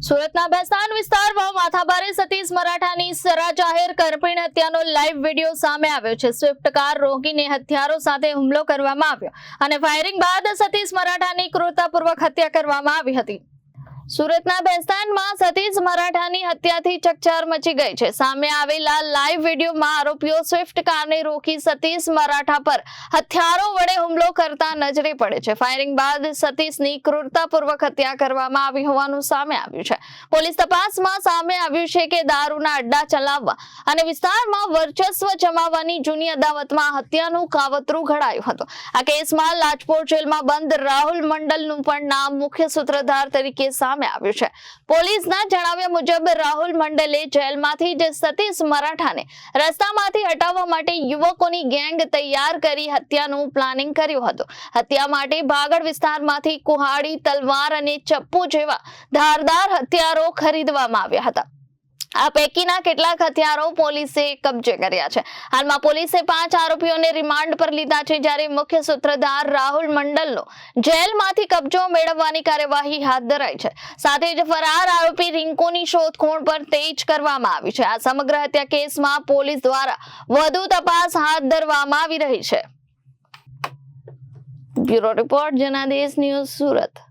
સુરતના ભેસ્તાન વિસ્તારમાં માથાભારે સતીશ મરાઠાની સરા જાહેર કરપીણ હત્યાનો લાઈવ વિડીયો સામે આવ્યો છે। સ્વિફ્ટ કાર રોકીને હથિયારો સાથે હુમલો કરવામાં આવ્યો અને ફાયરિંગ બાદ સતીશ મરાઠાની ક્રૂરતાપૂર્વક હત્યા કરવામાં આવી હતી। સુરતના ભેસ્તાનમાં સતીશ મરાઠાની હત્યાથી ચકચાર મચી ગઈ છે। સામે આવેલા લાઈવ વિડીયોમાં આરોપીઓ સ્વિફ્ટ કારને રોકી સતીશ મરાઠા પર હથિયારો વડે હુમલો કરતા નજરે પડે છે। ફાયરિંગ બાદ સતીશની ક્રૂરતાપૂર્વક હત્યા કરવામાં આવી હોવાનું સામે આવ્યું છે। પોલીસ તપાસમાં સામે આવ્યું છે કે દારૂના અડ્ડા ચલાવવા અને વિસ્તારમાં વર્ચસ્વ જમાવવાની જૂની અદાવતમાં હત્યાનું કાવતરું ઘડાયું હતું। આ કેસમાં લાજપોર જેલમાં બંધ રાહુલ મંડલનું પણ નામ મુખ્ય સૂત્રધાર તરીકે સામે આવ્યું છે। પોલીસના જણાવ્યા મુજબ રાહુલ મંડલે જેલમાંથી જ સતીશ મરાઠાને રસ્તામાંથી હટાવવા માટે યુવકોની ગેંગ તૈયાર કરી હત્યાનું પ્લાનિંગ કર્યું હતું। હત્યા માટે ભાગળ વિસ્તારમાંથી કુહાડી, તલવાર અને ચપ્પુ જેવા ધારદાર હથિયારો ખરીદવામાં આવ્યા હતા। આ પૈકીના કેટલાક હથિયારો પોલીસે કબજે કર્યા છે। હાલમાં પોલીસે 5 આરોપીઓને રિમાન્ડ પર લીધા છે, જ્યારે મુખ્ય સૂત્રધાર રાહુલ મંડલનો જેલમાંથી કબજો મેળવવાની કાર્યવાહી હાથ ધરાઈ છે। સાથે જ ફરાર આરોપી રિંકુની શોધખોળ પર તેજ કરવામાં આવી છે। આ સમગ્ર હત્યા કેસમાં પોલીસ દ્વારા વધુ તપાસ હાથ ધરવામાં આવી રહી છે। Bureau report Janadesh news, Surat.